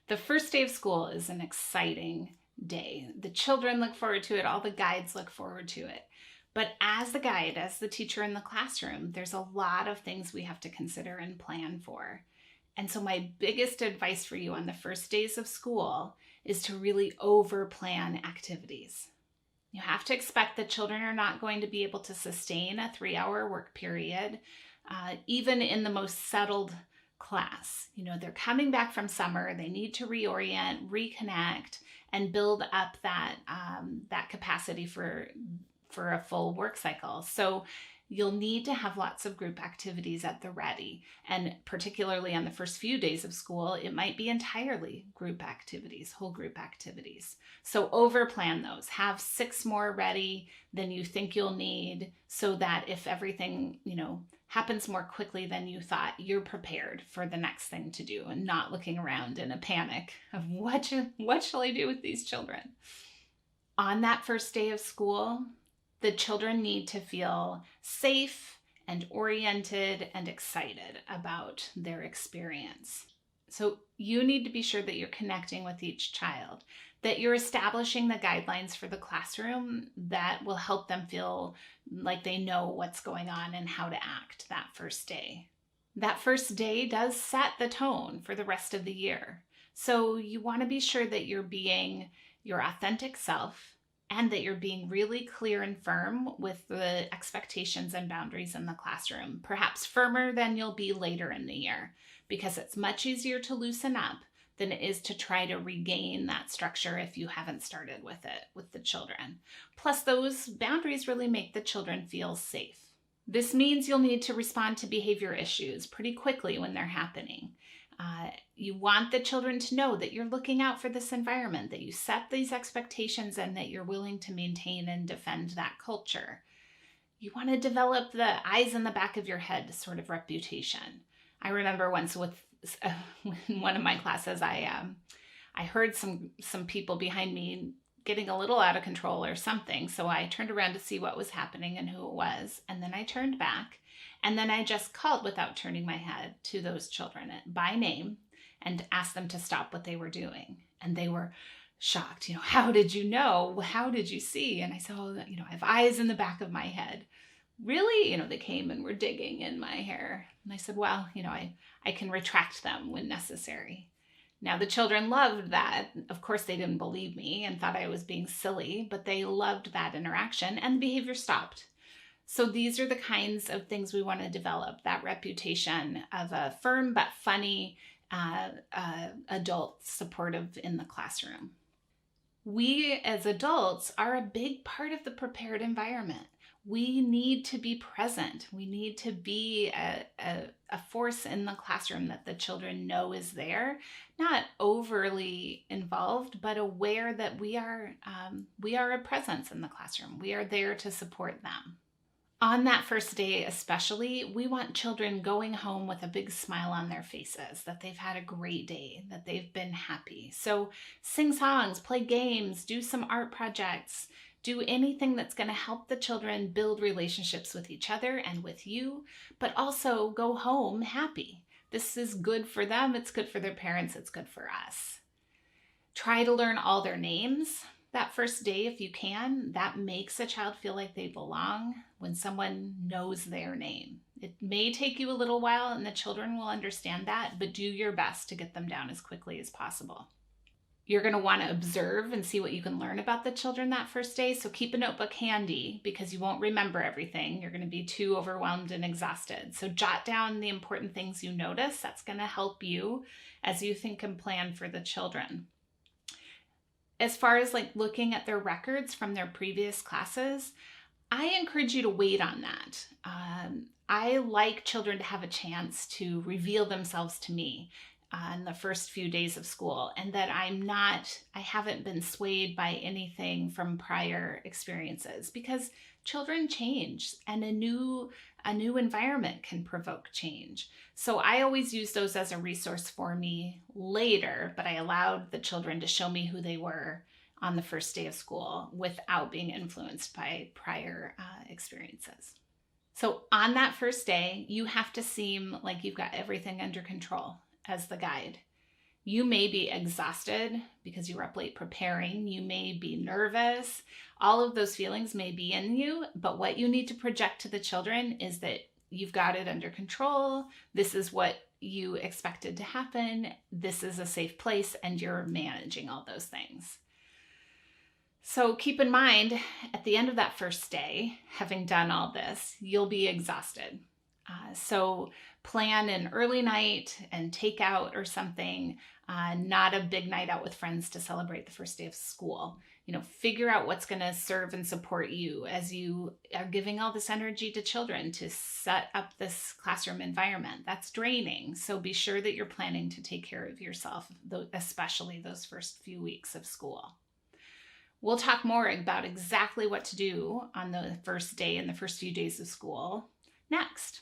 The first day of school is an exciting day. The children look forward to it, all the guides look forward to it. But as the guide, as the teacher in the classroom, there's a lot of things we have to consider and plan for. And so my biggest advice for you on the first days of school is to really over-plan activities. You have to expect that children are not going to be able to sustain a 3-hour work period, even in the most settled class. They're coming back from summer, they need to reorient, reconnect, and build up that capacity for a full work cycle. So you'll need to have lots of group activities at the ready. And particularly on the first few days of school, it might be entirely group activities, whole group activities. So overplan those. Have 6 more ready than you think you'll need, so that if everything, happens more quickly than you thought, you're prepared for the next thing to do and not looking around in a panic of what shall I do with these children? On that first day of school, the children need to feel safe and oriented and excited about their experience. So you need to be sure that you're connecting with each child, that you're establishing the guidelines for the classroom that will help them feel like they know what's going on and how to act that first day. That first day does set the tone for the rest of the year. So you want to be sure that you're being your authentic self, and that you're being really clear and firm with the expectations and boundaries in the classroom, perhaps firmer than you'll be later in the year, because it's much easier to loosen up than it is to try to regain that structure if you haven't started with it with the children. Plus, those boundaries really make the children feel safe. This means you'll need to respond to behavior issues pretty quickly when they're happening. You want the children to know that you're looking out for this environment, that you set these expectations, and that you're willing to maintain and defend that culture. You want to develop the eyes in the back of your head sort of reputation. I remember once with in one of my classes, I heard some people behind me getting a little out of control or something. So I turned around to see what was happening and who it was. And then I turned back, and then I just called without turning my head to those children by name and asked them to stop what they were doing. And they were shocked. How did you know? How did you see? And I said, I have eyes in the back of my head. Really? They came and were digging in my hair. And I said, well, I can retract them when necessary. Now, the children loved that. Of course, they didn't believe me and thought I was being silly, but they loved that interaction, and the behavior stopped. So these are the kinds of things we want to develop, that reputation of a firm but funny adult, supportive in the classroom. We as adults are a big part of the prepared environment. We need to be present. We need to be a force in the classroom that the children know is there, not overly involved, but aware that we are a presence in the classroom. We are there to support them. On that first day especially, we want children going home with a big smile on their faces, that they've had a great day, that they've been happy. So sing songs, play games, do some art projects, do anything that's going to help the children build relationships with each other and with you, but also go home happy. This is good for them, it's good for their parents, it's good for us. Try to learn all their names that first day if you can. That makes a child feel like they belong when someone knows their name. It may take you a little while and the children will understand that, but do your best to get them down as quickly as possible. You're going to want to observe and see what you can learn about the children that first day. So keep a notebook handy because you won't remember everything. You're going to be too overwhelmed and exhausted. So jot down the important things you notice. That's going to help you as you think and plan for the children. As far as looking at their records from their previous classes, I encourage you to wait on that. I like children to have a chance to reveal themselves to me in the first few days of school, and that I haven't been swayed by anything from prior experiences, because children change and a new environment can provoke change. So I always use those as a resource for me later, but I allowed the children to show me who they were on the first day of school without being influenced by prior experiences. So on that first day, you have to seem like you've got everything under control as the guide. You may be exhausted because you were up late preparing. You may be nervous. All of those feelings may be in you, but what you need to project to the children is that you've got it under control. This is what you expected to happen. This is a safe place, and you're managing all those things. So keep in mind, at the end of that first day, having done all this, you'll be exhausted. So plan an early night and take out or something, not a big night out with friends to celebrate the first day of school. Figure out what's going to serve and support you as you are giving all this energy to children to set up this classroom environment. That's draining. So be sure that you're planning to take care of yourself, especially those first few weeks of school. We'll talk more about exactly what to do on the first day and the first few days of school next.